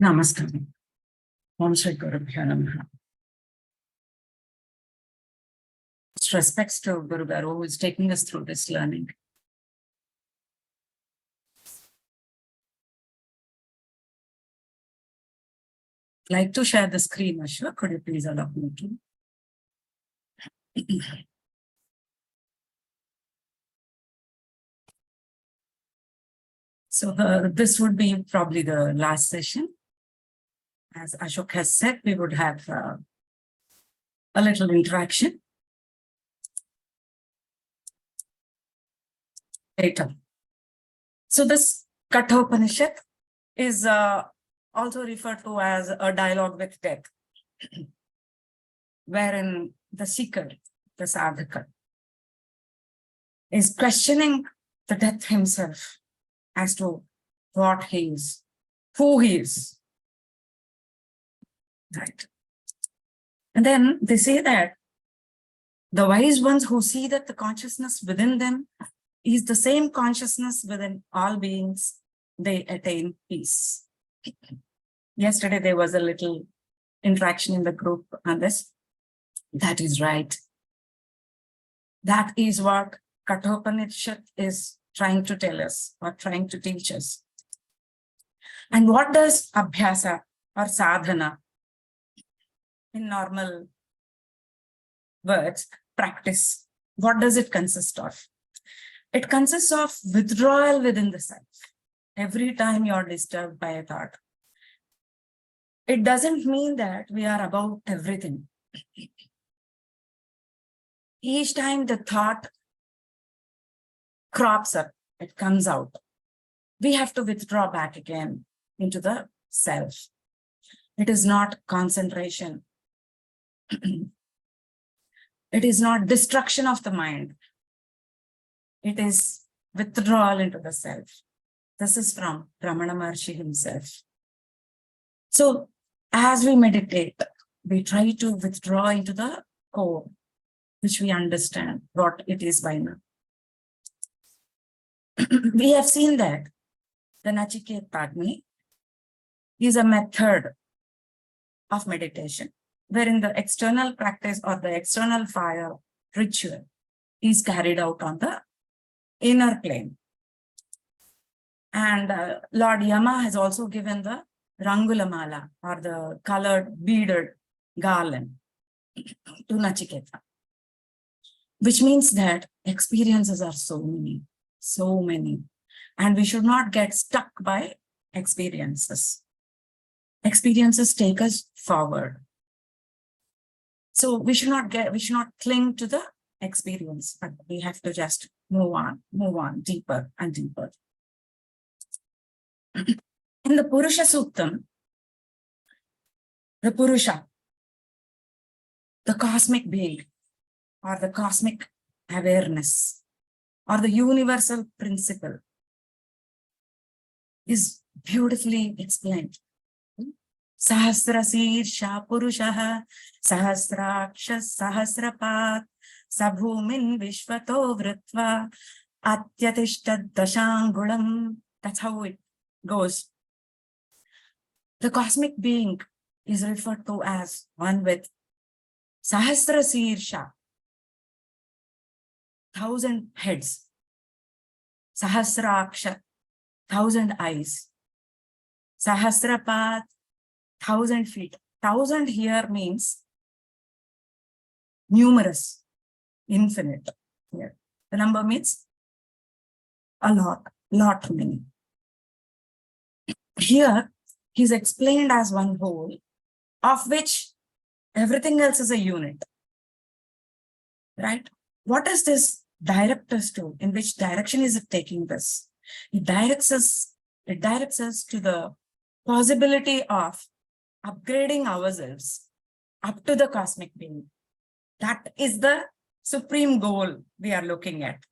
Namaskaram. OMkaram Day40. Respects to Guru Garu, who is taking us through this learning. I'd like to share the screen, Ashwa. Could you please allow me to? So this would be probably the last session. As Ashok has said, we would have a little interaction later. So this Kathopanishad is also referred to as a dialogue with death, wherein the seeker, the sadhaka, is questioning the death himself as to what he is, who he is. Right. And then they say that the wise ones who see that the consciousness within them is the same consciousness within all beings, they attain peace. Yesterday, there was a little interaction in the group on this. That is right. That is what Kathopanishad is trying to tell us or trying to teach us. And what does abhyasa or sadhana, in normal words, practice, what does it consist of? It consists of withdrawal within the self. Every time you're disturbed by a thought, it doesn't mean that we are above everything. Each time the thought crops up, it comes out, we have to withdraw back again into the self. It is not concentration. It is not destruction of the mind. It is withdrawal into the self. This is from Ramana Maharshi himself. So as we meditate, we try to withdraw into the core, which we understand what it is by now. We have seen that the Nachiketagni is a method of meditation, wherein the external practice or the external fire ritual is carried out on the inner plane. And Lord Yama has also given the Rangulamala, or the colored beaded garland, to Nachiketa, which means that experiences are so many, and we should not get stuck by experiences. Experiences take us forward. So we should not cling to the experience, but we have to just move on deeper and deeper. In the Purusha Suktam, the Purusha, the cosmic being, or the cosmic awareness, or the universal principle, is beautifully explained. Sahasrasirsha Purushaha Sahasrakshas Sahasrapat Sabhumin Vishvato Vritva Atyatishta Dashangulam. That's how it goes. The cosmic being is referred to as one with Sahasrasirsha, 1,000 heads, Sahasraksha, 1,000 eyes, Sahasrapat, 1,000 feet. 1,000 here means numerous, infinite. Here, the number means a lot many. Here, he's explained as one whole, of which everything else is a unit. Right? What does this direct us to? In which direction is it taking this? It directs us to the possibility of upgrading ourselves up to the cosmic being. That is the supreme goal we are looking at.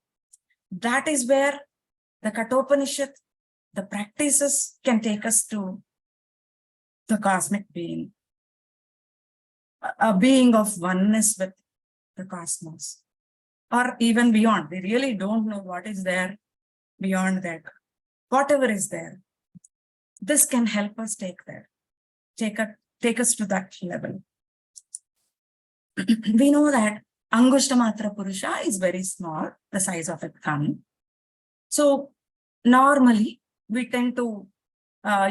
That is where the Kathopanishad, the practices, can take us to the cosmic being, a being of oneness with the cosmos, or even beyond. We really don't know what is there beyond that. Whatever is there, this can help us take there. take us to that level. We know that Angushtamatra Purusha is very small, the size of a thumb. So normally we tend to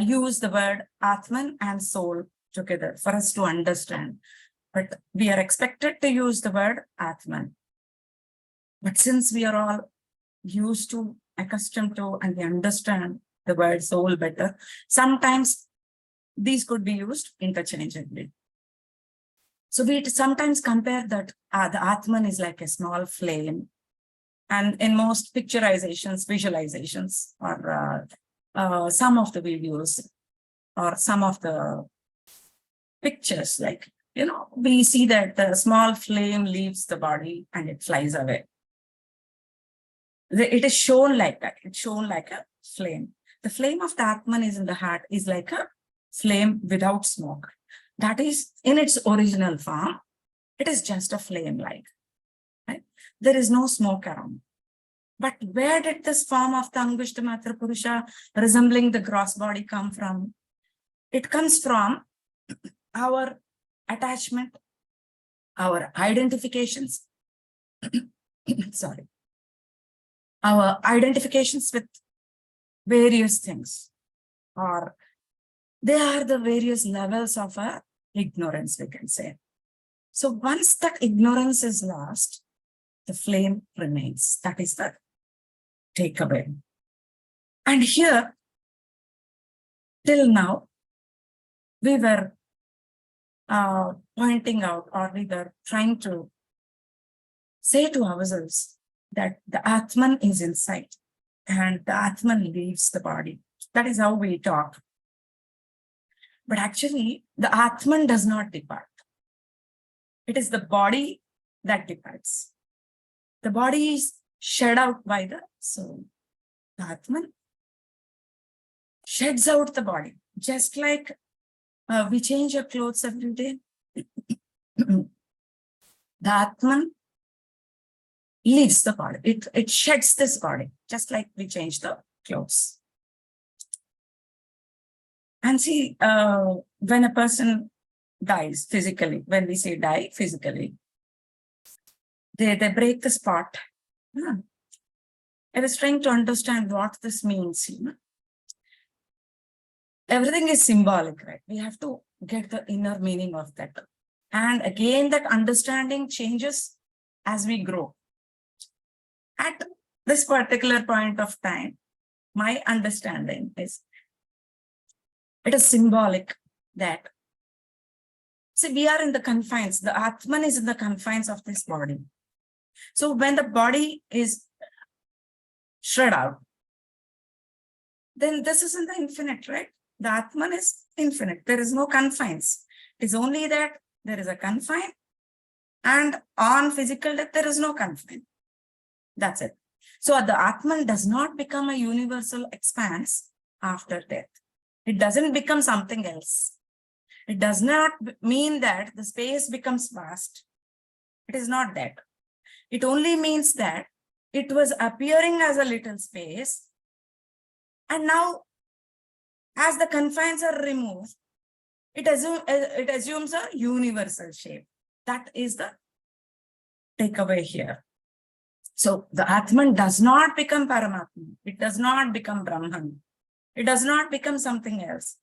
use the word Atman and soul together for us to understand. But we are expected to use the word Atman. But since we are all used to, accustomed to, and we understand the word soul better, sometimes these could be used interchangeably. So we sometimes compare that the Atman is like a small flame. And in most picturizations, visualizations, or some of the videos, or some of the pictures, like, we see that the small flame leaves the body and it flies away. It is shown like that. It's shown like a flame. The flame of the Atman is in the heart, is like a flame without smoke. That is, in its original form, it is just a flame like. Right? There is no smoke around. But where did this form of the Angushtamatra Purusha resembling the gross body come from? It comes from our attachment, our identifications, sorry, our identifications with various things, or they are the various levels of our ignorance, we can say. So once that ignorance is lost, the flame remains. That is the takeaway. And here, till now, we were pointing out, or we were trying to say to ourselves that the Atman is inside and the Atman leaves the body. That is how we talk. But actually, the Atman does not depart. It is the body that departs. The body is shed out by the soul. The Atman sheds out the body, just like we change our clothes every day. The Atman leaves the body. It sheds this body, just like we change the clothes. And see, when a person dies physically, when we say die physically, they break the spot. I was trying to understand what this means. Everything is symbolic, right? We have to get the inner meaning of that. And again, that understanding changes as we grow. At this particular point of time, my understanding is, it is symbolic that, see, we are in the confines, the Atman is in the confines of this body. So when the body is shred out, then this is in the infinite, right? The Atman is infinite. There is no confines. It is only that there is a confine, and on physical death, there is no confine. That's it. So the Atman does not become a universal expanse after death. It doesn't become something else. It does not mean that the space becomes vast. It is not that. It only means that it was appearing as a little space, and now, as the confines are removed, it assumes a universal shape. That is the takeaway here. So the Atman does not become Paramatman. It does not become Brahman. It does not become something else.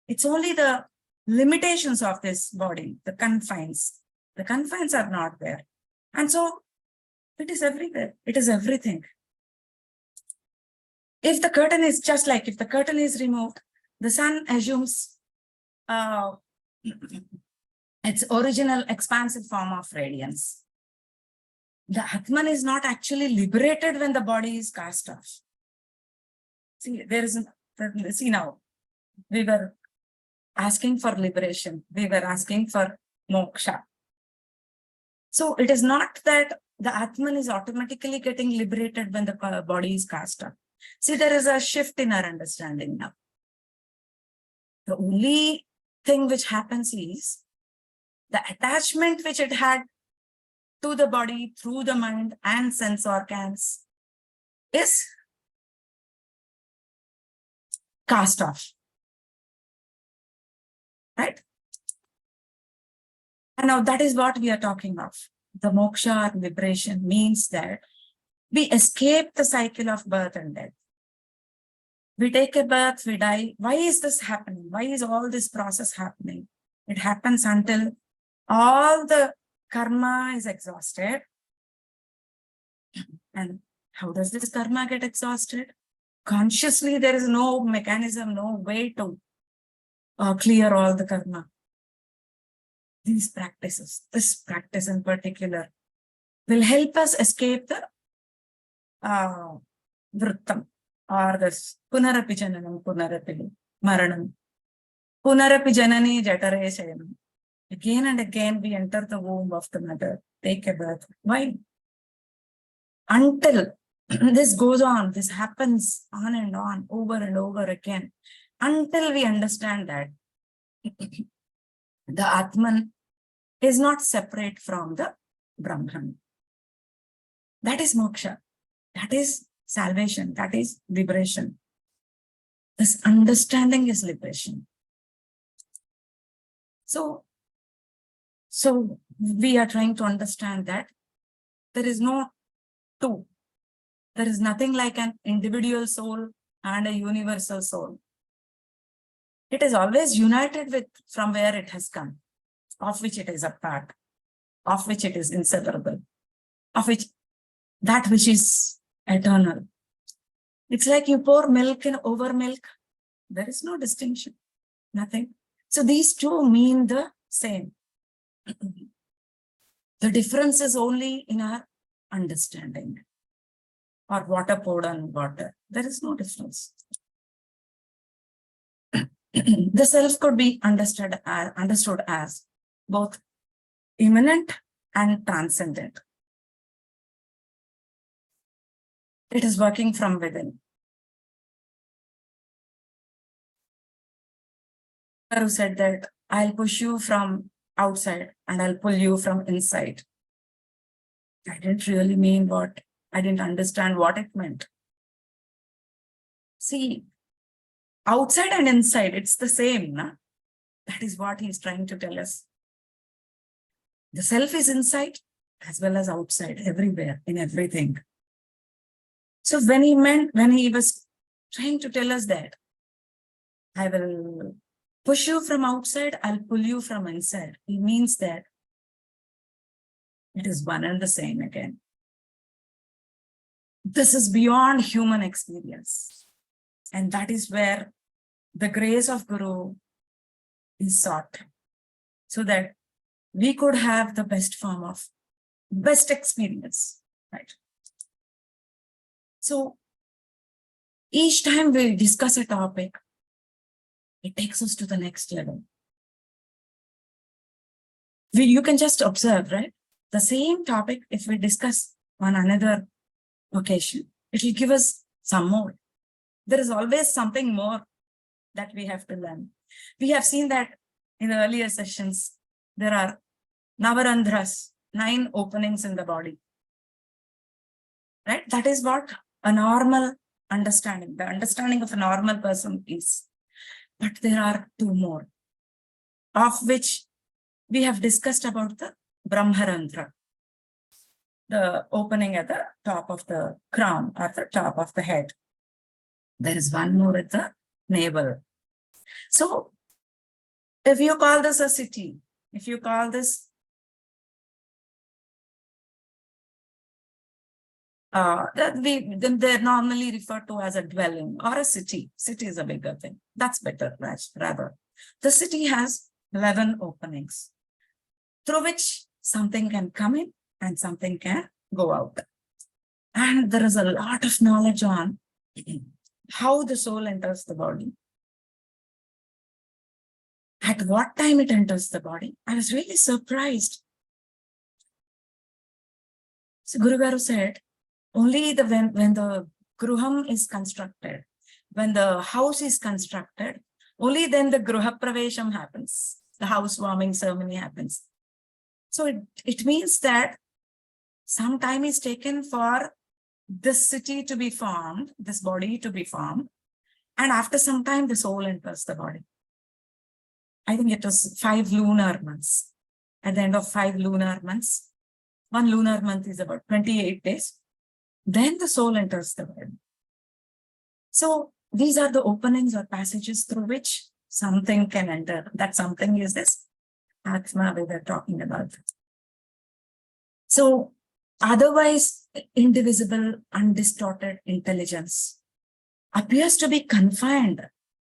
It's only the limitations of this body, the confines. The confines are not there. And so it is everywhere. It is everything. If the curtain is just like, if the curtain is removed, the sun assumes its original expansive form of radiance. The Atman is not actually liberated when the body is cast off. See, see now, we were asking for liberation. We were asking for moksha. So it is not that the Atman is automatically getting liberated when the body is cast off. See, there is a shift in our understanding now. The only thing which happens is the attachment which it had to the body through the mind and sense organs is cast off. right? And now that is what we are talking of. The moksha or liberation means that we escape the cycle of birth and death. We take a birth, we die. Why is this happening? Why is all this process happening? It happens until all the karma is exhausted. And how does this karma get exhausted? Consciously, there is no mechanism, no way to clear all the karma. These practices, this practice in particular, will help us escape the vrittam, or this punarapi jananam, punarapi maranam, punarapi janani jatare shayanam. Again and again, we enter the womb of the mother, take a birth. Why? Until this goes on, this happens on and on, over and over again, until we understand that the Atman is not separate from the Brahman. That is moksha. That is salvation. That is liberation. This understanding is liberation. So we are trying to understand that there is no two. There is nothing like an individual soul and a universal soul. It is always united with from where it has come, of which it is a part, of which it is inseparable, of which that which is eternal. It's like you pour milk in over milk. There is no distinction, nothing. So these two mean the same. The difference is only in our understanding, or water poured on water. There is no difference. The self could be understood as both immanent and transcendent. It is working from within. Who said that I'll push you from outside and I'll pull you from inside. I didn't really mean what, I didn't understand what it meant. See, outside and inside, it's the same, na? That is what he's trying to tell us. The self is inside as well as outside, everywhere, in everything. So when he was trying to tell us that I will push you from outside, I'll pull you from inside, he means that it is one and the same again. This is beyond human experience. And that is where the grace of Guru is sought, so that we could have the best form of best experience, right? So each time we discuss a topic, it takes us to the next level. You can just observe, right? The same topic, if we discuss on another occasion, it will give us some more. There is always something more that we have to learn. We have seen that in the earlier sessions, there are Navarandhras, 9 openings in the body. Right? That is what a normal understanding, the understanding of a normal person is. But there are 2 more, of which we have discussed about the Brahmarandhra, the opening at the top of the crown or the top of the head. There is one more at the navel. So if you call this a city, if you call this then they're normally referred to as a dwelling or a city. City is a bigger thing. That's better, rather. The city has 11 openings through which something can come in and something can go out. And there is a lot of knowledge on how the soul enters the body, at what time it enters the body. I was really surprised. So Guru Garu said, only when the gruham is constructed, when the house is constructed, only then the gruha pravesham happens, the housewarming ceremony happens. So it means that some time is taken for this city to be formed, this body to be formed, and after some time the soul enters the body. I think it was 5 lunar months. At the end of 5 lunar months, 1 lunar month is about 28 days. Then the soul enters the body. So these are the openings or passages through which something can enter. That something is this Atma we were talking about. So otherwise, indivisible, undistorted intelligence appears to be confined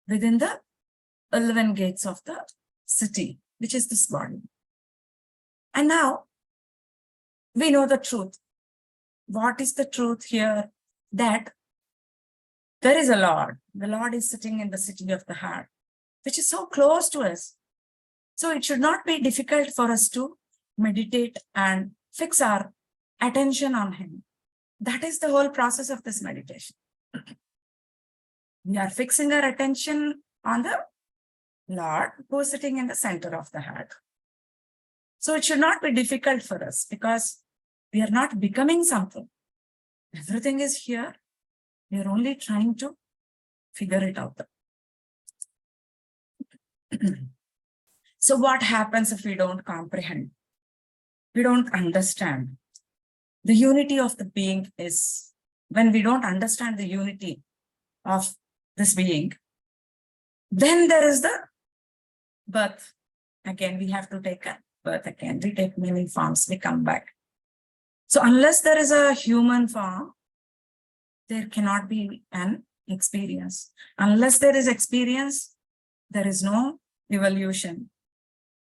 within the 11 gates of the city, which is this body. And now we know the truth. What is the truth here? That there is a Lord. The Lord is sitting in the city of the heart, which is so close to us. So it should not be difficult for us to meditate and fix our attention on Him. That is the whole process of this meditation. We are fixing our attention on the Lord who is sitting in the center of the heart. So it should not be difficult for us because we are not becoming something. Everything is here. We are only trying to figure it out. So what happens if we don't comprehend? We don't understand. The unity of the being is, when we don't understand the unity of this being, then there is the birth. Again, we have to take a birth again. We take many forms, we come back. So unless there is a human form, there cannot be an experience. Unless there is experience, there is no evolution.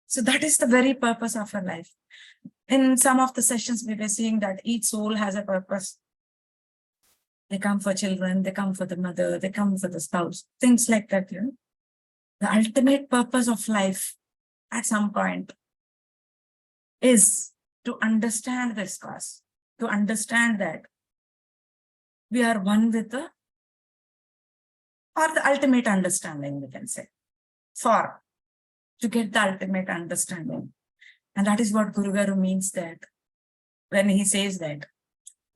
So that is the very purpose of our life. In some of the sessions, we were seeing that each soul has a purpose. They come for children, they come for the mother, they come for the spouse, things like that. You know? The ultimate purpose of life at some point is to understand this cause, to understand that we are one with the, or the ultimate understanding, we can say, to get the ultimate understanding. And that is what Guru Garu means, that when he says that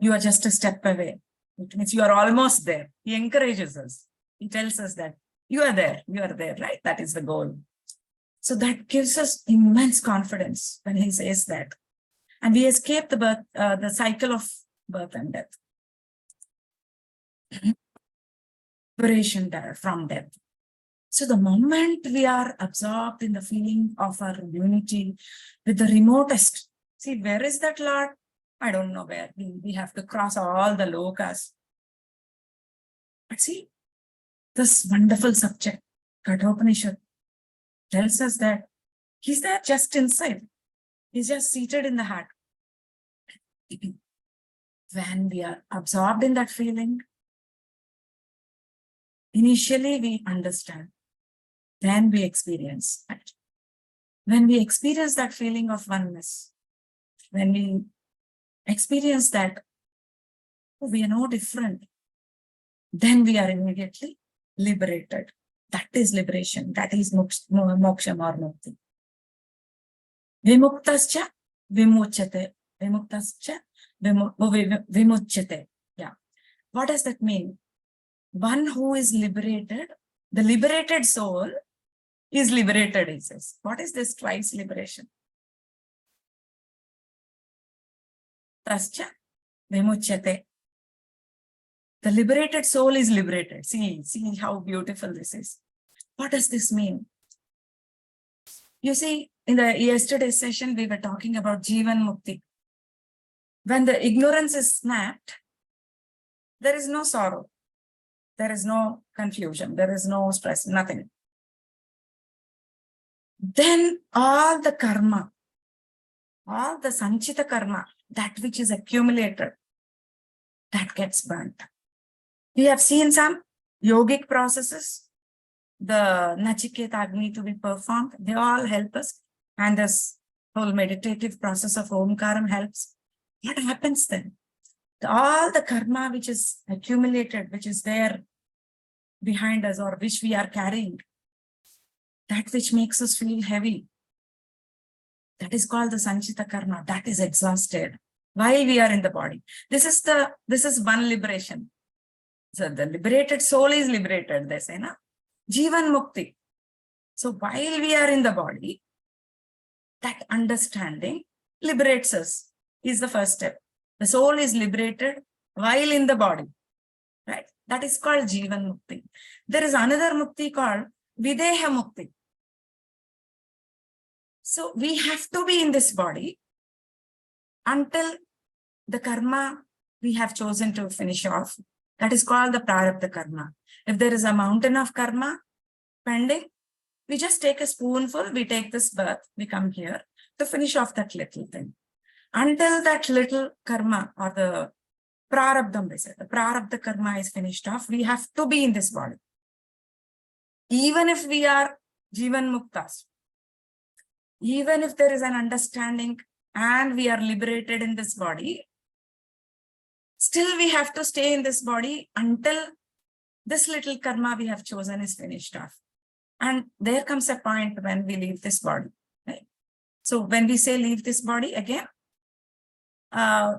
you are just a step away, it means you are almost there. He encourages us. He tells us that you are there, right? That is the goal. So that gives us immense confidence when he says that. And we escape the cycle of birth and death. Liberation from death. So the moment we are absorbed in the feeling of our unity with the remotest, see, where is that Lord? I don't know where. We have to cross all the lokas. But see, this wonderful subject, Kathopanishad, tells us that He's there just inside. He's just seated in the heart. When we are absorbed in that feeling, initially we understand, then we experience it. When we experience that feeling of oneness, when we experience that we are no different, then we are immediately liberated. That is liberation. That is moksha or mukti. Vimuktascha vimuchyate. Vimuktascha vimuchyate. Yeah. What does that mean? One who is liberated, the liberated soul is liberated, he says. What is this twice liberation? Tascha vimuchyate. The liberated soul is liberated. See how beautiful this is. What does this mean? You see, in the yesterday's session, we were talking about Jivan Mukti. When the ignorance is snapped, there is no sorrow. There is no confusion. There is no stress, nothing. Then all the karma, all the sanchita karma, that which is accumulated, that gets burnt. We have seen some yogic processes, the Nachiketa Agni to be performed. They all help us. And this whole meditative process of OMkaram helps. What happens then? All the karma which is accumulated, which is there behind us or which we are carrying, that which makes us feel heavy, that is called the Sanchita karma. That is exhausted while we are in the body. This is one liberation. So the liberated soul is liberated, they say, na? Jivan Mukti. So while we are in the body, that understanding liberates us, is the first step. The soul is liberated while in the body, right? That is called Jivan Mukti. There is another Mukti called Videha Mukti. So we have to be in this body until the karma we have chosen to finish off. That is called the prarabdha karma. If there is a mountain of karma pending, we just take a spoonful, we take this birth, we come here to finish off that little thing. Until that little karma or the prarabdham, they say, the prarabdha karma is finished off, we have to be in this body. Even if we are Jivan Muktas, even if there is an understanding and we are liberated in this body, still we have to stay in this body until this little karma we have chosen is finished off. And there comes a point when we leave this body, right? So when we say leave this body, again,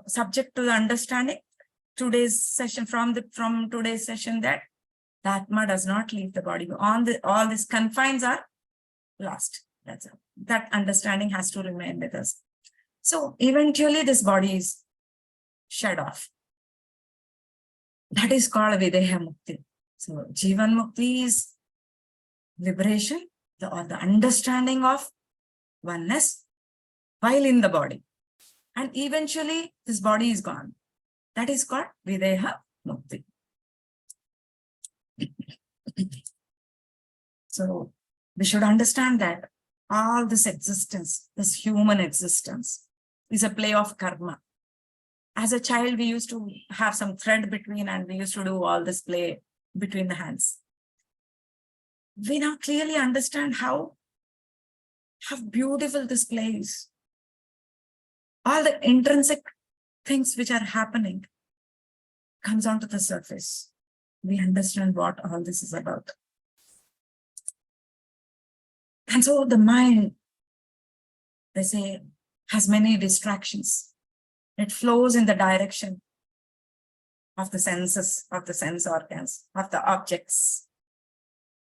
subject to the understanding, today's session, from today's session, that the Atma does not leave the body. All these confines are lost. That's it. That understanding has to remain with us. So eventually this body is shed off. That is called Videha Mukti. So Jivan Mukti is liberation or the understanding of oneness while in the body. And eventually this body is gone. That is called Videha Mukti. So we should understand that all this existence, this human existence, is a play of karma. As a child, we used to have some thread between and we used to do all this play between the hands. We now clearly understand how beautiful this play is. All the intrinsic things which are happening comes onto the surface. We understand what all this is about. And so the mind, they say, has many distractions. It flows in the direction of the senses, of the sense organs, of the objects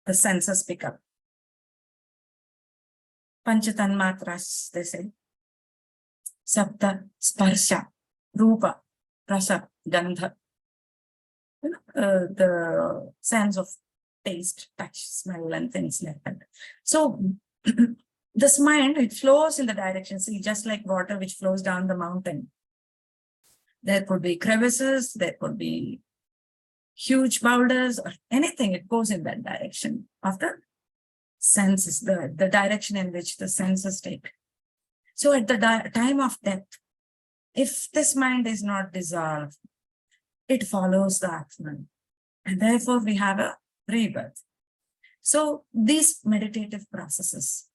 the senses pick up. Panchatanmatras, they say. Sabda, sparsha, rupa, rasa, gandha. The sense of taste, touch, smell, and things like that. So this mind, it flows in the direction. See, just like water which flows down the mountain. There could be crevices, there could be huge boulders or anything. It goes in that direction of the senses, the direction in which the senses take. So at the time of death, if this mind is not dissolved, it follows the Atman. And therefore we have a rebirth. So these meditative processes,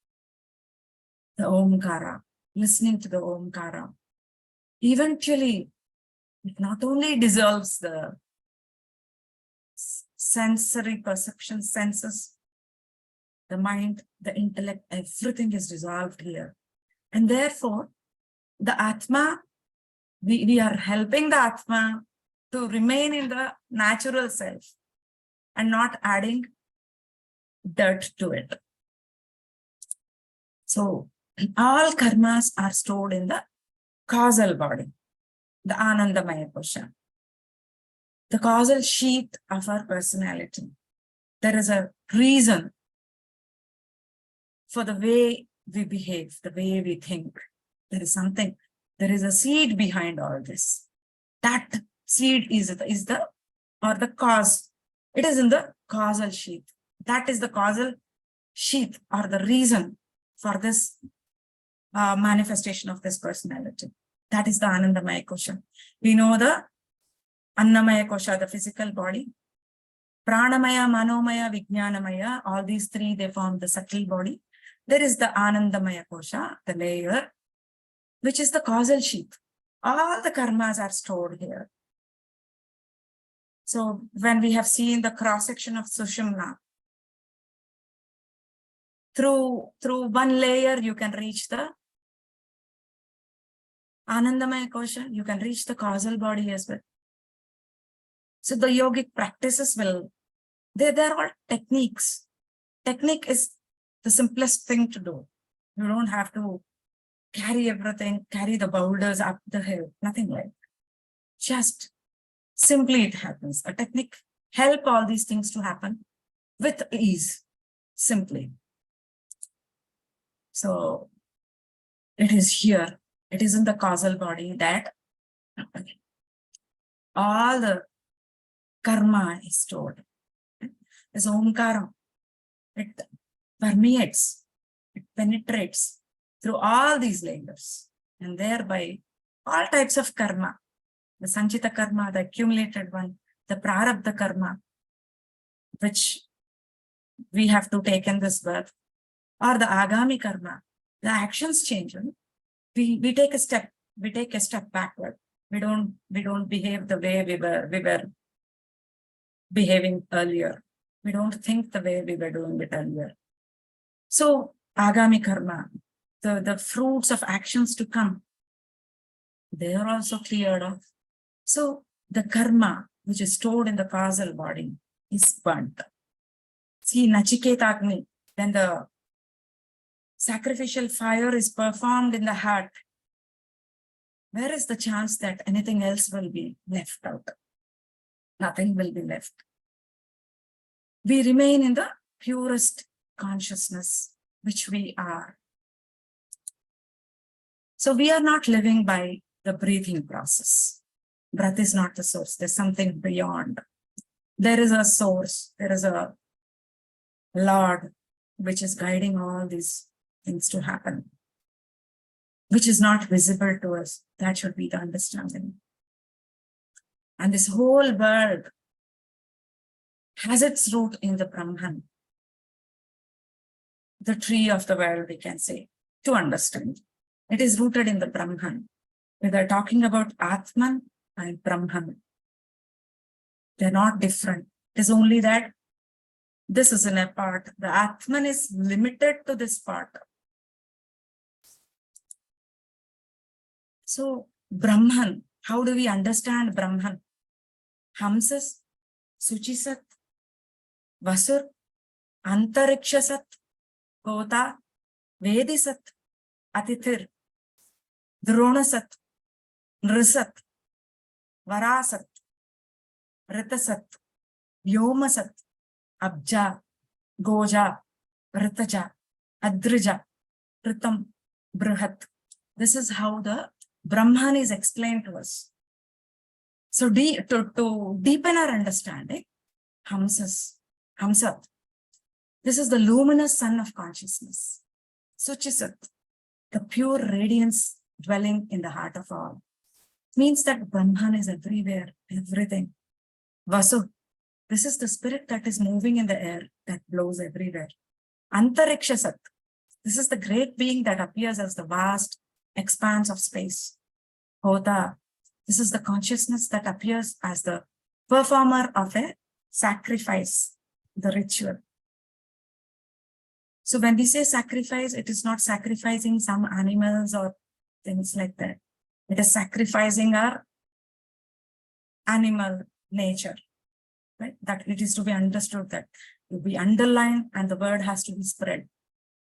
the Omkara, listening to the Omkara, eventually it not only dissolves the sensory perception senses, the mind, the intellect, everything is dissolved here. And therefore, the Atma, we are helping the Atma to remain in the natural self and not adding dirt to it. So all karmas are stored in the causal body, the Anandamaya Kosha, the causal sheath of our personality. There is a reason for the way we behave, the way we think. There is something, there is a seed behind all this. That seed is the cause. It is in the causal sheath. That is the causal sheath or the reason for this manifestation of this personality. That is the Anandamaya Kosha. We know the Annamaya Kosha, the physical body. Pranamaya, Manomaya, Vijnanamaya, all these three, they form the subtle body. There is the Anandamaya Kosha, the layer, which is the causal sheath. All the karmas are stored here. So when we have seen the cross-section of Sushumna, through one layer, you can reach the Anandamaya Kosha, you can reach the causal body as well. So the yogic practices they're all techniques. Technique is the simplest thing to do. You don't have to carry everything, carry the boulders up the hill, nothing like that. Just simply it happens. A technique help all these things to happen with ease, simply. So it is here, it is in the causal body that all the karma is stored. This OMkaram, it permeates, it penetrates through all these layers, and thereby all types of karma, the sanchita karma, the accumulated one, the prarabdha karma, which we have to take in this birth, or the agami karma, the actions change. We take a step backward. We don't behave the way we were behaving earlier. We don't think the way we were doing it earlier. So agami karma, the fruits of actions to come, they are also cleared off. So the karma which is stored in the causal body is burnt. See, Nachiketa Agni, when the sacrificial fire is performed in the heart, where is the chance that anything else will be left out? Nothing will be left. We remain in the purest consciousness which we are. So we are not living by the breathing process. Breath is not the source. There's something beyond. There is a source. There is a Lord which is guiding all these things to happen, which is not visible to us. That should be the understanding. And this whole world has its root in the Brahman, the tree of the world, we can say, to understand. It is rooted in the Brahman. We are talking about Atman and Brahman. They're not different. It is only that this is in a part. The Atman is limited to this part. So Brahman, how do we understand Brahman? Hamsas, Suchisat, Vasur, Antarikshasat, Kota, Vedisat, Atithir, Dronasat, Nrisat, Varasat, Ritasat, Vyomasat, Abja, Goja, Ritaja, Adrija, Ritam, Brihat. This is how the Brahman is explained to us. So to deepen our understanding, Hamsat, this is the luminous sun of consciousness. Suchisat, the pure radiance dwelling in the heart of all. Means that Brahman is everywhere, everything. Vasu, this is the spirit that is moving in the air, that blows everywhere. Antarikshasat, this is the great being that appears as the vast expanse of space. Hota, this is the consciousness that appears as the performer of a sacrifice, the ritual. So when we say sacrifice, it is not sacrificing some animals or things like that. It is sacrificing our animal nature, right? That it is to be understood, that to be underlined, and the word has to be spread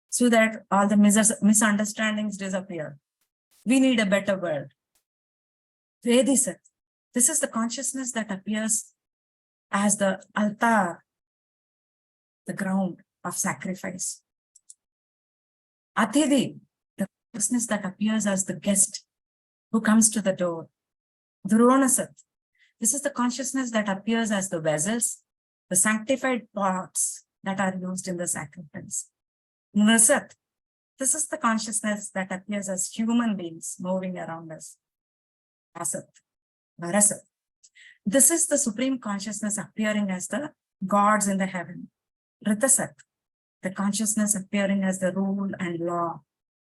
so that all the misunderstandings disappear. We need a better word. Vedisat, this is the consciousness that appears as the altar, the ground of sacrifice. Athidi, the consciousness that appears as the guest who comes to the door. Dronasat, this is the consciousness that appears as the vessels, the sanctified pots that are used in the sacrifice. Nrisat, this is the consciousness that appears as human beings moving around us. Asat, Varasat, this is the supreme consciousness appearing as the gods in the heaven. Ritasat, the consciousness appearing as the rule and law,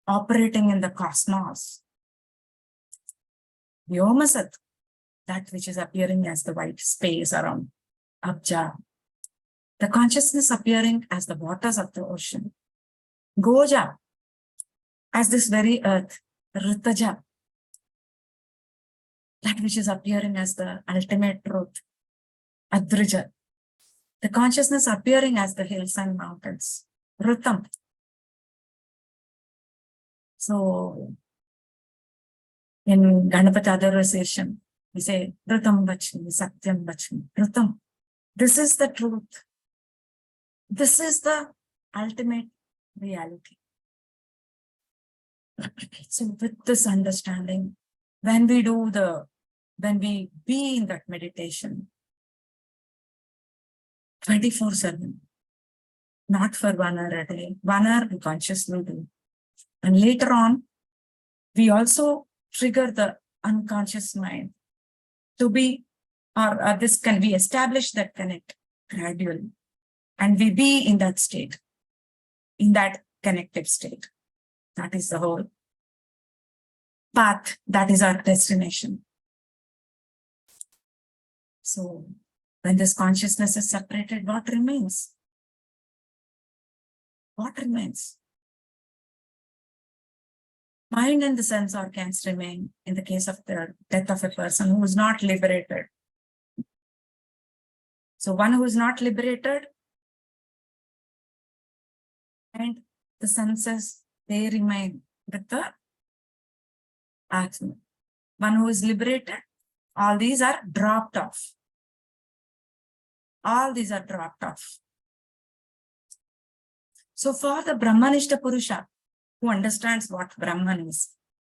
operating in the cosmos. Vyomasat, that which is appearing as the white space around. Abja, the consciousness appearing as the waters of the ocean. Goja, as this very earth. Ritaja, that which is appearing as the ultimate truth. Adrija, the consciousness appearing as the hills and mountains. Ritam, So in Ganapati adoration, we say, Dhrutam Vachmi, Satyam Vachmi, Dhrutam. This is the truth. This is the ultimate reality. So with this understanding, when we be in that meditation, 24/7, not for 1 hour a day, 1 hour we consciously do. And later on, we also trigger the unconscious mind to be, or this can be established that connect gradually. And we be in that state, in that connected state. That is the whole path. That is our destination. So when this consciousness is separated, what remains? What remains? Mind and the sense organs remain in the case of the death of a person who is not liberated. So one who is not liberated, and the senses, they remain with the Atma. One who is liberated, all these are dropped off. All these are dropped off. So for the Brahmanishta Purusha, who understands what Brahman is,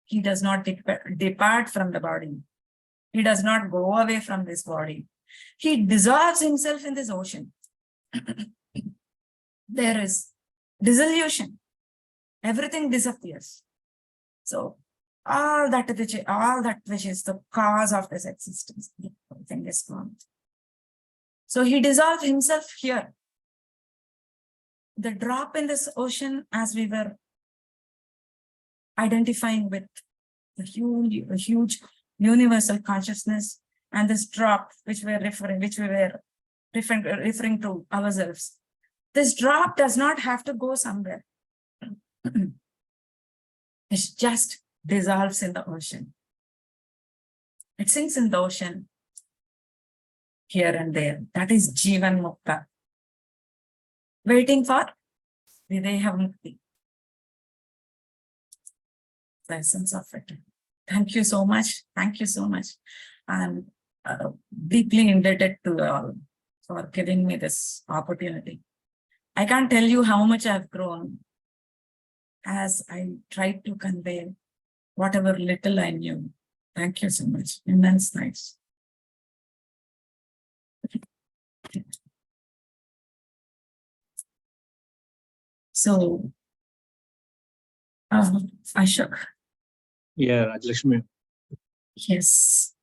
he does not depart from the body. He does not go away from this body. He dissolves himself in this ocean. There is dissolution. Everything disappears. So all that which is the cause of this existence, everything is gone. So he dissolved himself here. The drop in this ocean, as we were identifying with the huge universal consciousness, and this drop which we were referring to ourselves. This drop does not have to go somewhere. It just dissolves in the ocean. It sinks in the ocean here and there. That is Jivan Mukta. Waiting for Videha Mukti. The essence of it. Thank you so much. Thank you so much. I'm deeply indebted to you all for giving me this opportunity. I can't tell you how much I've grown as I tried to convey whatever little I knew. Thank you so much. Immense thanks. So, Ashok. Yeah, Rajlakshmi. Yes,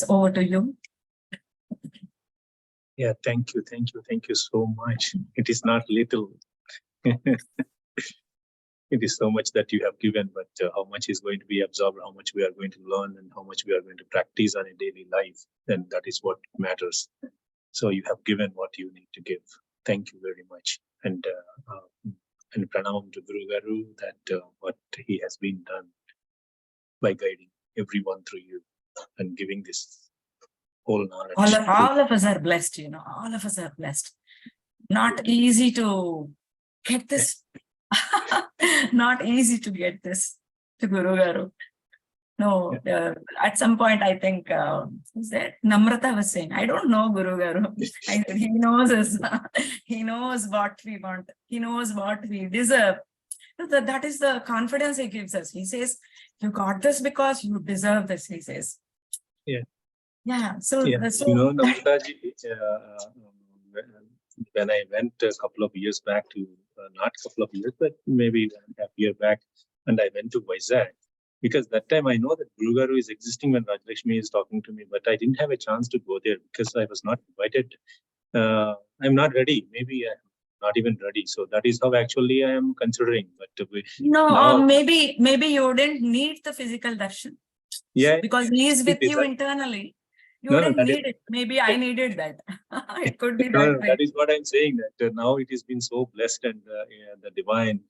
over to you. Yeah, thank you so much. It is not little. It is so much that you have given, but how much is going to be absorbed, how much we are going to learn, and how much we are going to practice on a daily life, then that is what matters. So you have given what you need to give. Thank you very much. And pranamam to Guru Garu that what he has been done by guiding everyone through you and giving this whole knowledge. All of us are blessed, all of us are blessed. Not easy to get this. Not easy to get this to Guru Garu. No, at some point, I think, who's that? Namrata was saying, I don't know Guru Garu. He knows us. He knows what we want. He knows what we deserve. That is the confidence he gives us. He says, you got this because you deserve this, he says. Yeah. So, Namrataji, when I went a couple of years back to, not a couple of years, but maybe 1.5 years back, and I went to Vizag, because that time I know that Guru Garu is existing when Rajlakshmi is talking to me, but I didn't have a chance to go there because I was not invited. I'm not ready. Maybe I'm not even ready. So that is how actually I am considering. But maybe you didn't need the physical darshan. Yeah, because he is with you internally. You didn't need it. Maybe I needed that. It could be that way. That is what I'm saying, that now it has been so blessed, and the divine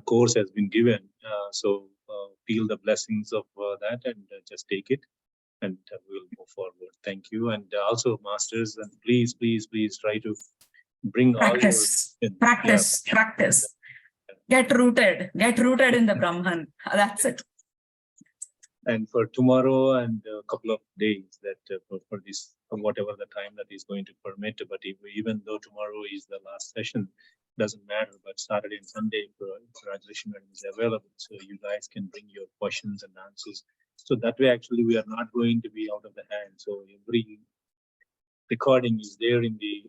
course has been given. So feel the blessings of that and just take it, and we'll move forward. Thank you. And also, masters, and please try to bring practice. Get rooted in the Brahman. That's it. And for tomorrow and a couple of days that for this, whatever the time that is going to permit, but even though tomorrow is the last session, doesn't matter, but Saturday and Sunday, Rajlakshmi Madam is available. So you guys can bring your questions and answers. So that way, actually, we are not going to be out of the hand. So every recording is there in the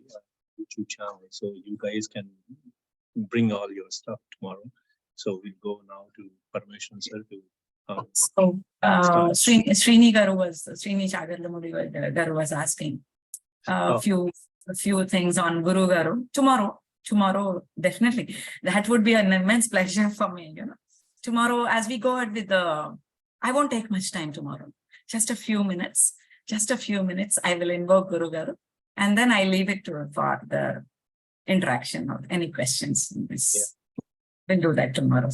YouTube channel. So you guys can bring all your stuff tomorrow. So we'll go now to Parmeshwaran sir to So Srini Chagarlamudi Garu was asking a few things on Guru Garu. Tomorrow, definitely. That would be an immense pleasure for me, you know. Tomorrow, as we go ahead with I won't take much time tomorrow. Just a few minutes. I will invoke Guru Garu, and then I leave it for the interaction or any questions in this. Yeah. We'll do that tomorrow.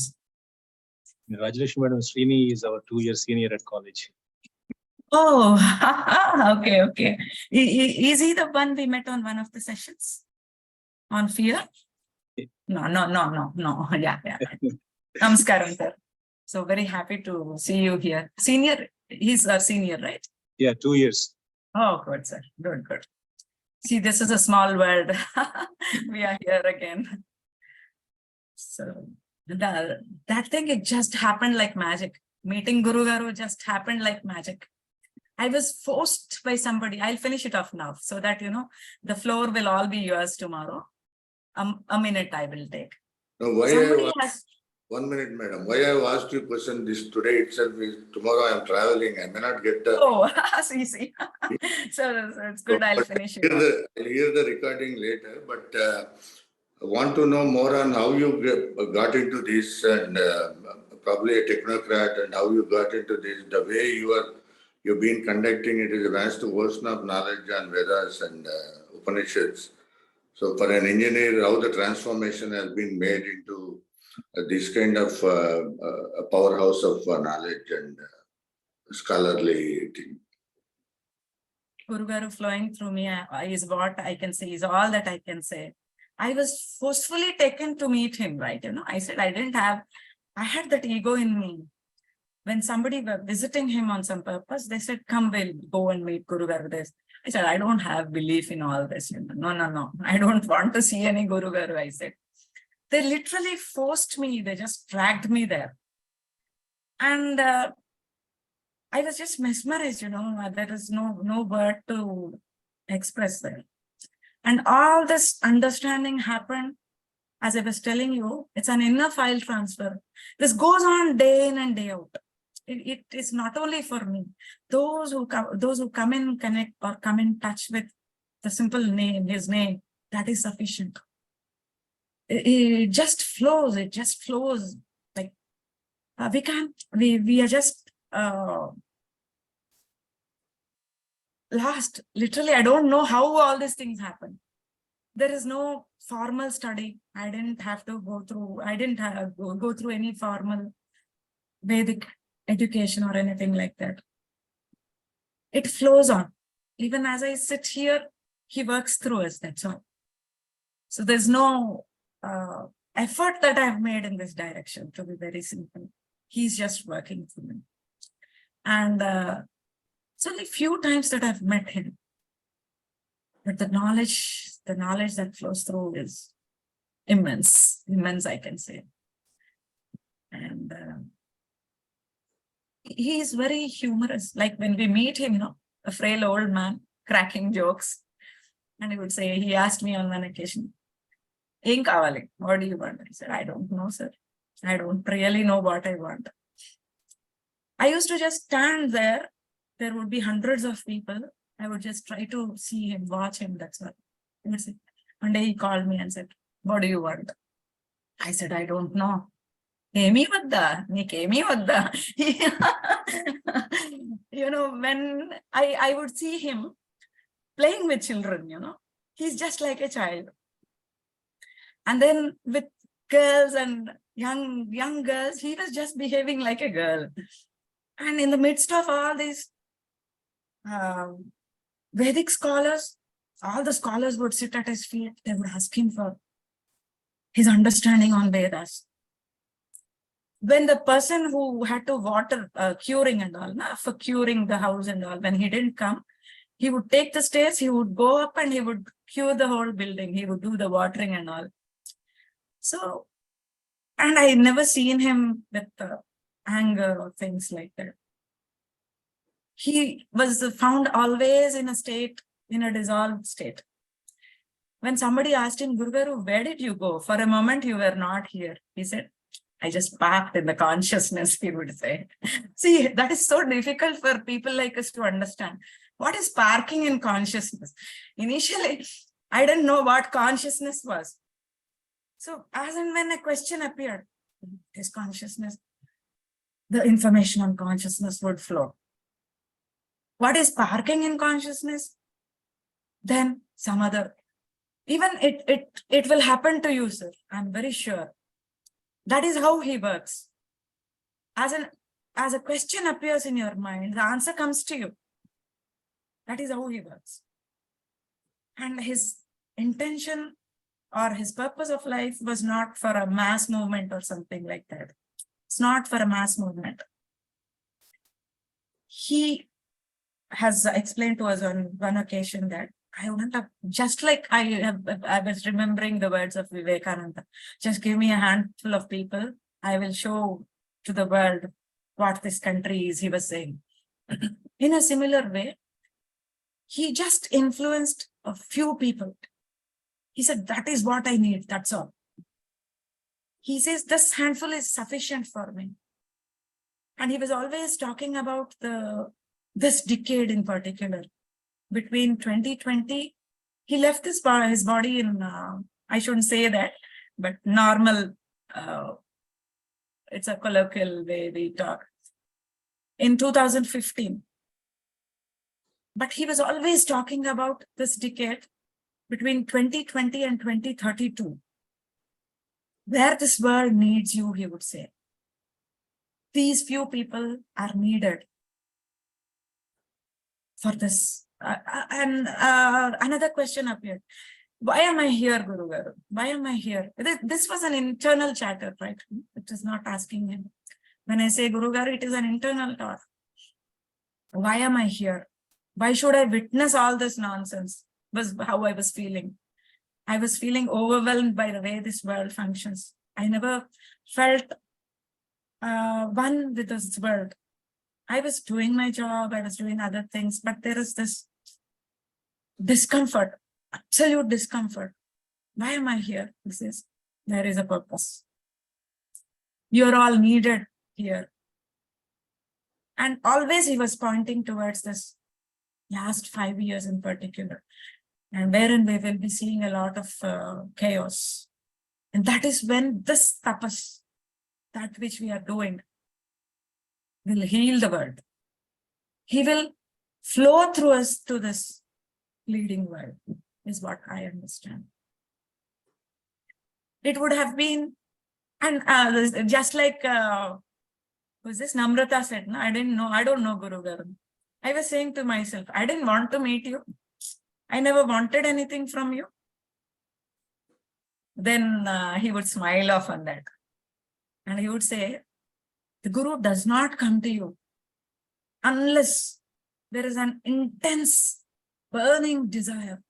Rajlakshmi Madam, Srini is our 2-year senior at college. Oh, okay. Is he the one we met on one of the sessions? On fear? No. Yeah. OMkaram sir. So very happy to see you here. Senior, he's our senior, right? Yeah, 2 years. Oh, good, sir. Good. See, this is a small world. We are here again. So that thing, it just happened like magic. Meeting Guru Garu just happened like magic. I was forced by somebody. I'll finish it off now so that, you know, the floor will all be yours tomorrow. A minute I will take. No, why 1 minute, madam. Why I have asked you question this today itself is tomorrow I am traveling. I may not get the. Oh, see. So it's good. I'll finish it. I'll hear the recording later, but I want to know more on how you got into this and probably a technocrat and how you got into this. The way you've been conducting it is a vast ocean of knowledge on Vedas and Upanishads. So for an engineer, how the transformation has been made into this kind of a powerhouse of knowledge and scholarly thing. Guru Garu flowing through me is what I can say, is all that I can say. I was forcefully taken to meet him, right? You know, I said I had that ego in me. When somebody were visiting him on some purpose, they said, come, we'll go and meet Guru Garu. I said, I don't have belief in all this. You know? No. I don't want to see any Guru Garu, I said. They literally forced me. They just dragged me there. And I was just mesmerized, you know. There is no word to express there. And all this understanding happened, as I was telling you, it's an inner file transfer. This goes on day in and day out. It is not only for me. Those who come in connect or come in touch with the simple name, his name, that is sufficient. It just flows. It just flows. Like we are just lost. Literally, I don't know how all these things happen. There is no formal study. I didn't have to go through. I didn't go through any formal Vedic education or anything like that. It flows on. Even as I sit here, he works through us. That's all. So there's no effort that I've made in this direction, to be very simple. He's just working through me. And it's only few times that I've met him. But the knowledge that flows through is immense, I can say. And he is very humorous. Like when we meet him, you know, a frail old man cracking jokes. And he would say, he asked me on one occasion, "Em kavali? What do you want?" I said, "I don't know, sir. I don't really know what I want." I used to just stand there. There would be hundreds of people. I would just try to see him, watch him. That's all. One day he called me and said, "What do you want?" I said, "I don't know." "Emi vadda, nikemi vadda." You know, when I would see him playing with children, you know, he's just like a child. And then with girls and young girls, he was just behaving like a girl. And in the midst of all these Vedic scholars, all the scholars would sit at his feet. They would ask him for his understanding on Vedas. when the person who had to water, curing and all, for curing the house and all, when he didn't come, he would take the stairs, he would go up and he would cure the whole building. He would do the watering and all. So, and I never seen him with anger or things like that. He was found always in a state, in a dissolved state. When somebody asked him, Gurugaru, where did you go? For a moment, you were not here. He said, I just parked in the consciousness, he would say. See, that is so difficult for people like us to understand. What is parking in consciousness? Initially, I didn't know what consciousness was. So as and when a question appeared, this consciousness, the information on consciousness would flow. What is parking in consciousness? Then some other, even it will happen to you, sir. I'm very sure. That is how he works. As a question appears in your mind, the answer comes to you. That is how he works. And his intention or his purpose of life was not for a mass movement or something like that. It's not for a mass movement. He has explained to us on one occasion that I want to, just like I was remembering the words of Vivekananda, just give me a handful of people, I will show to the world what this country is, he was saying. In a similar way, he just influenced a few people. He said, that is what I need, that's all. He says, this handful is sufficient for me. And he was always talking about this decade in particular. Between 2020, he left his body in, I shouldn't say that, but normal, it's a colloquial way we talk, in 2015. But he was always talking about this decade between 2020 and 2032, where this world needs you, he would say. These few people are needed for this. Another question appeared. Why am I here, Guru Garu? Why am I here? This was an internal chatter, right? It is not asking him. When I say Guru Garu, it is an internal thought. Why am I here? Why should I witness all this nonsense? Was how I was feeling. I was feeling overwhelmed by the way this world functions. I never felt one with this world. I was doing my job, I was doing other things, but there is this discomfort, absolute discomfort. Why am I here? There is a purpose. You're all needed here. And always he was pointing towards this last 5 years in particular, and wherein we will be seeing a lot of chaos. And that is when this tapas, that which we are doing, will heal the world. He will flow through us to this leading world, is what I understand. It would have been, and just like, was this Namrata said, no, I didn't know, I don't know Guru Garu. I was saying to myself, I didn't want to meet you. I never wanted anything from you. Then he would smile off on that. And he would say, the Guru does not come to you unless there is an intense, burning desire.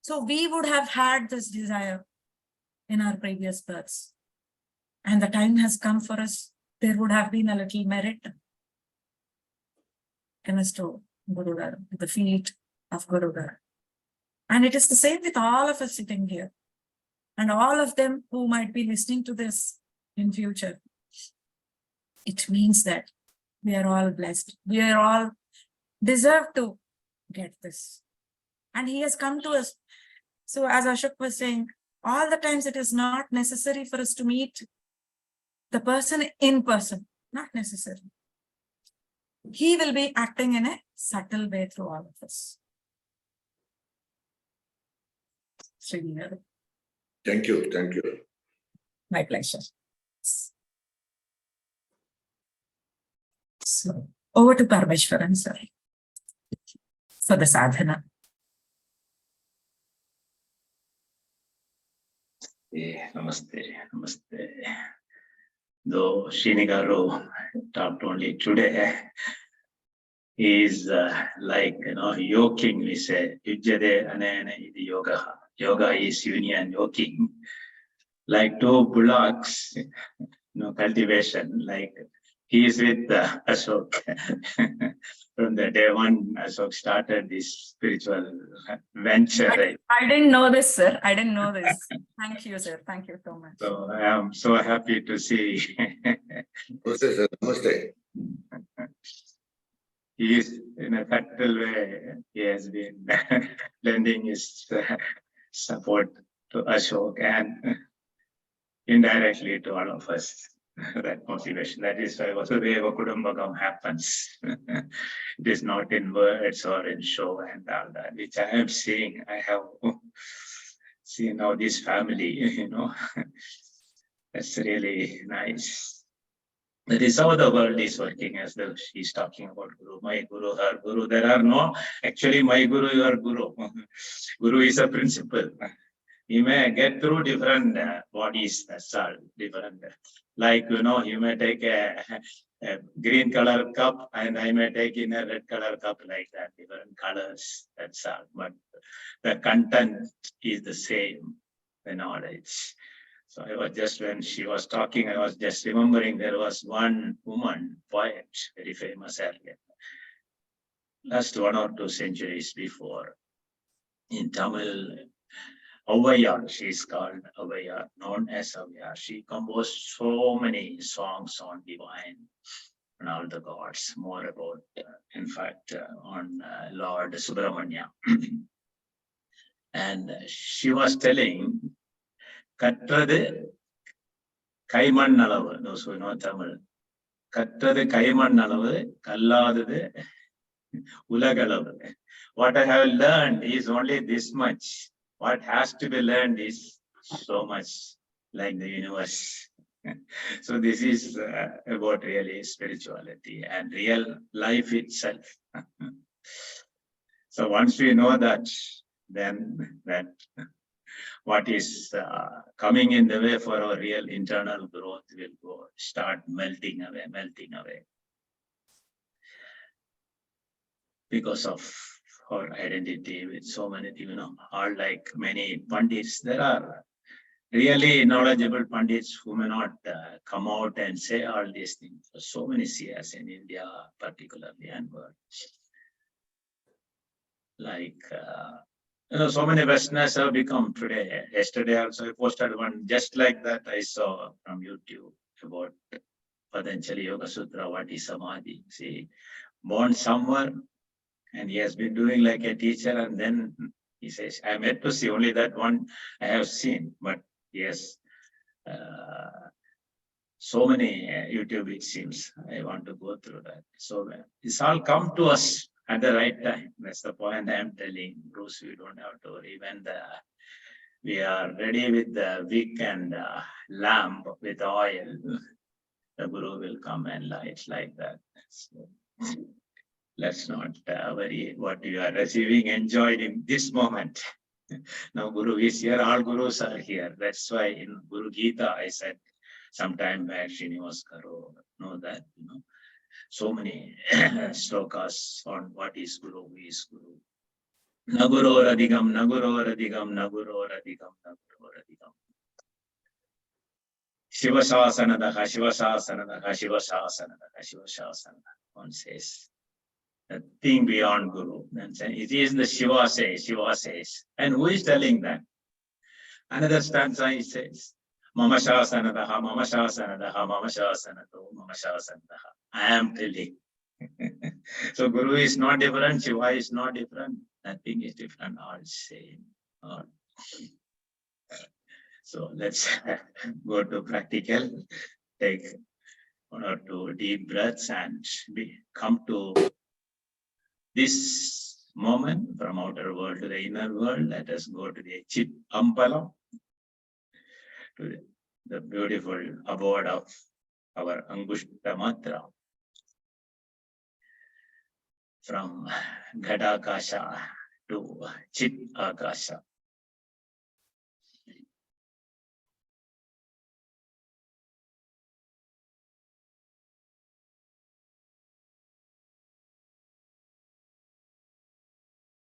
So we would have had this desire in our previous births. And the time has come for us. There would have been a little merit in us to Guru Garu, the feet of Guru Garu. And it is the same with all of us sitting here. And all of them who might be listening to this in future. It means that we are all blessed. We are all deserve to get this. And he has come to us. So as Ashok was saying, all the times it is not necessary for us to meet the person in person. Not necessary. He will be acting in a subtle way through all of us. Sridhar. Thank you. Thank you. My pleasure. So, over to Parmeshwaran, sir, for the sadhana. Namaste, namaste. though Srinigaru talked only today, is like, yoking, we say, yujjade anena iti yoga. Yoga is union, yoking. Like two bullocks, cultivation, like he is with Ashok. From the day one, Ashok started this spiritual venture. Right? I didn't know this, sir. I didn't know this. Thank you, sir. Thank you so much. So I am so happy to see. Namaste, sir. Namaste. He is in a subtle way, he has been lending his support to Ashok and indirectly to all of us. That motivation. That is why Vasudeva Kudumbakam happens. It is not in words or in show and all that, which I am seeing. I have seen now this family, That's really nice. That is how the world is working, as though she's talking about Guru, my Guru, her Guru. There are no, actually, my Guru, your Guru. Guru is a principle. You may get through different bodies, that's all, different. Like, you may take a green color cup and I may take in a red color cup like that, different colors, that's all. But the content is the same, the knowledge. So I was just, when she was talking, I was just remembering there was one woman, poet, very famous earlier, last 1 or 2 centuries before, in Tamil, Avayar, she is called Avayar, known as Avayar. She composed so many songs on divine and all the gods, more about, in fact, on Lord Subramanya. And she was telling, Kattradu Kaiman those who know Tamil. Kattradu Kaiman Kalladadu Ulagalavu. What I have learned is only this much. What has to be learned is so much, like the universe. So this is about really spirituality and real life itself. So once we know that, then that what is coming in the way for our real internal growth will start melting away. Because of our identity with so many, all like many pandits, there are really knowledgeable pandits who may not come out and say all these things. So many seers in India, particularly, and world. Like, so many Westerners have become today. Yesterday also I posted one just like that I saw from YouTube about Patanjali Yoga Sutra, what is Samadhi. See, born somewhere, and he has been doing like a teacher, and then he says, I'm yet to see, only that one I have seen, but yes, so many YouTube, it seems. I want to go through that. So this all come to us at the right time. That's the point I am telling Bruce. We don't have to worry. When we are ready with the wick and lamp with oil, the Guru will come and light like that. So, let's not worry what you are receiving, enjoyed in this moment. Now Guru is here, all Gurus are here. That's why in Guru Gita, I said sometime back, Srinivasgaru, know that, so many slokas on what is Guru, who is Guru. Naguro Radhigam, Naguro Radhigam, Naguro Radhigam, Naguro Radhigam. Shiva Sasanadaha, Shiva Sasanadaha, Shiva Sasanadaha, Shiva Sasanadaha. One says, the thing beyond Guru. Then it is the Shiva says. And who is telling that? Another stanza he says, Mama Shasanadaha, Mama Shasanadaha, Mama Shasanadaha, Mama Shasanadaha. I am telling. So Guru is not different, Shiva is not different, nothing is different, all same. So let's go to practical, take 1 or 2 deep breaths and come to this moment from outer world to the inner world. Let us go to the Chit Ampalam, to the beautiful abode of our Angushta Matra, from Ghadakasha to Chit Akasha.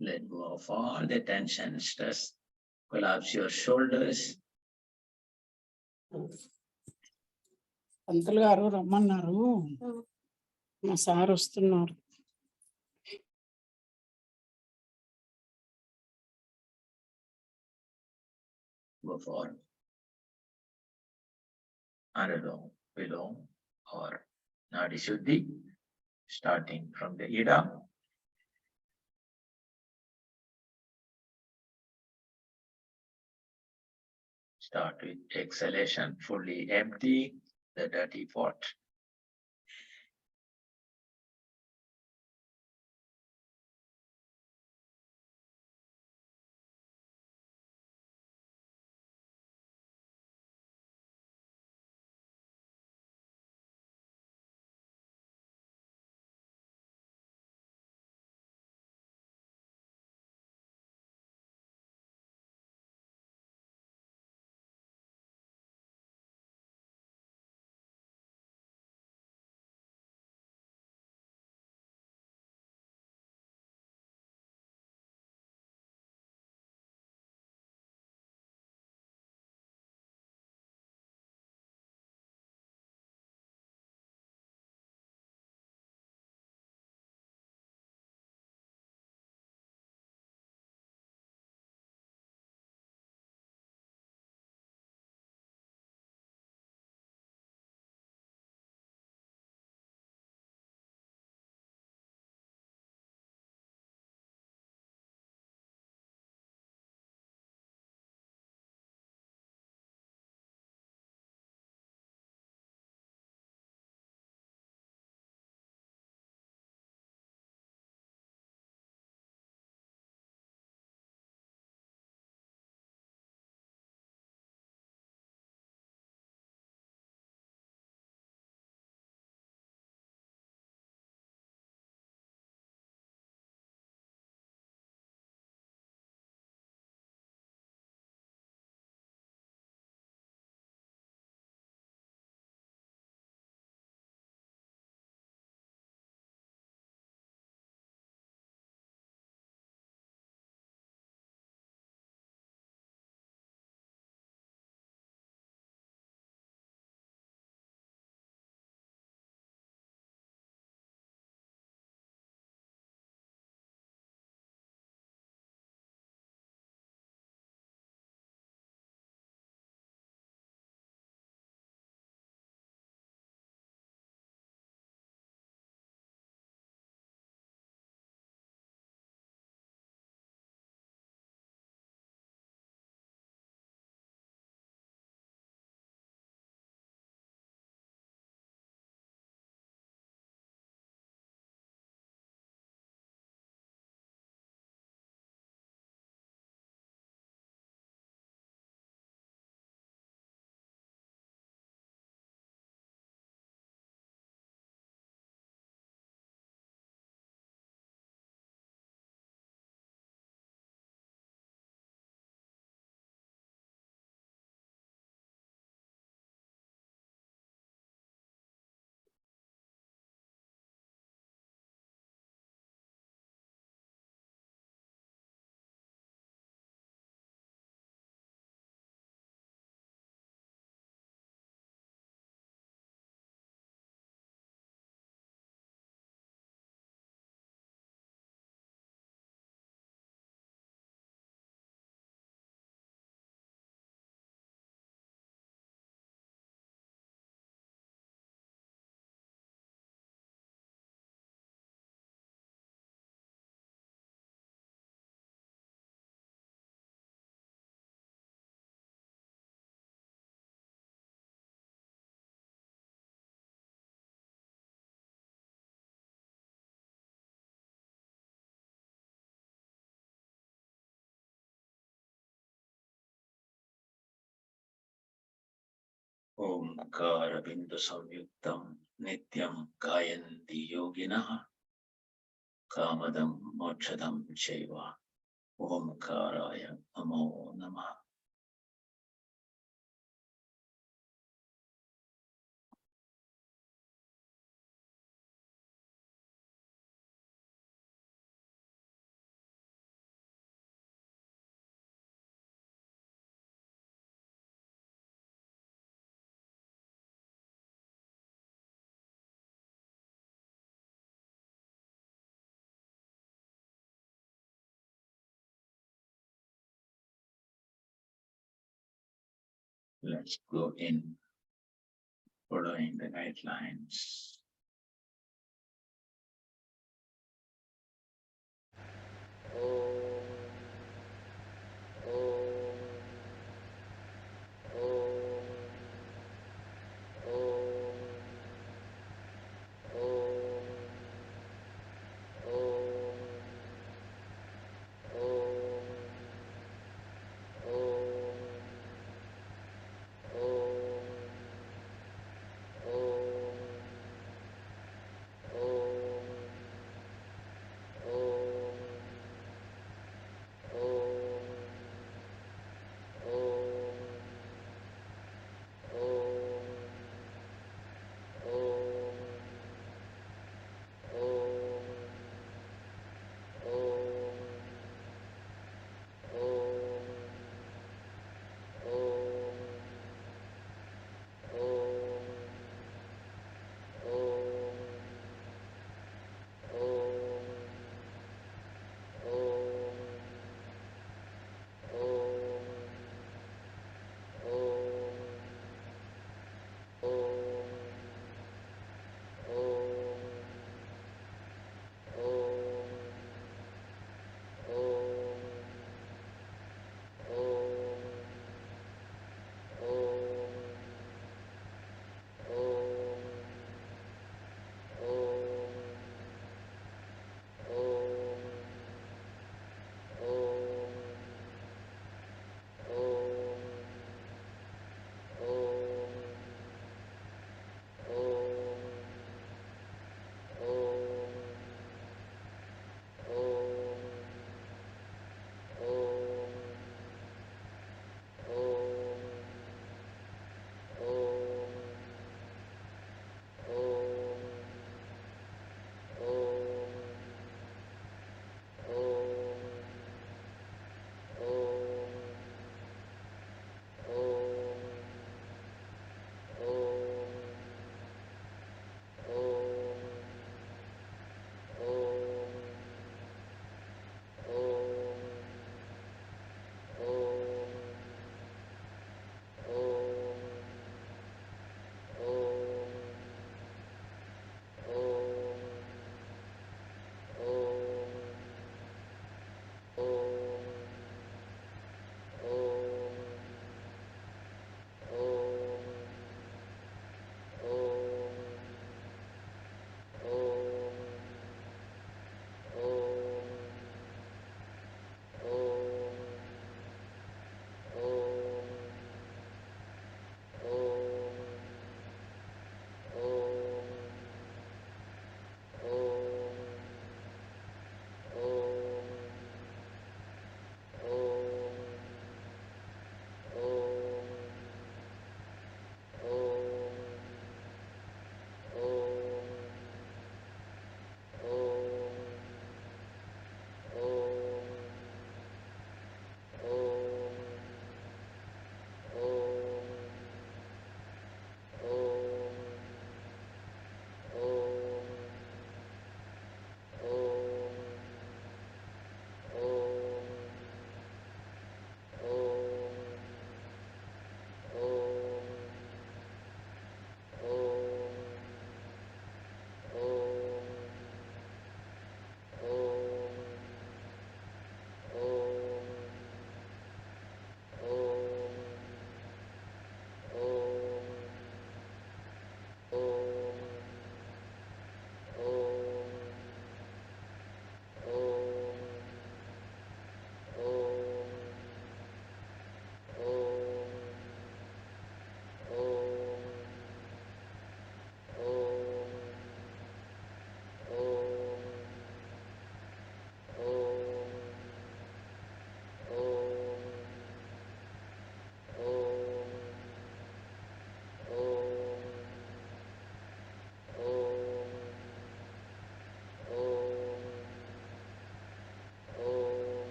Let go of all the tension, stress. Collapse your shoulders. పంతులు గారు రమ్మన్నారు. మా sir వస్తున్నారు. Go for Anulom, Vilom, or Nadi Shuddhi, starting from the Ida. Start with exhalation, fully empty the dirty pot. Omkara bindu samyuktam nityam gayanti yoginah kamadam mokshadam chaiva. Omkaraya namo namah. Let's go in, following the guidelines. Om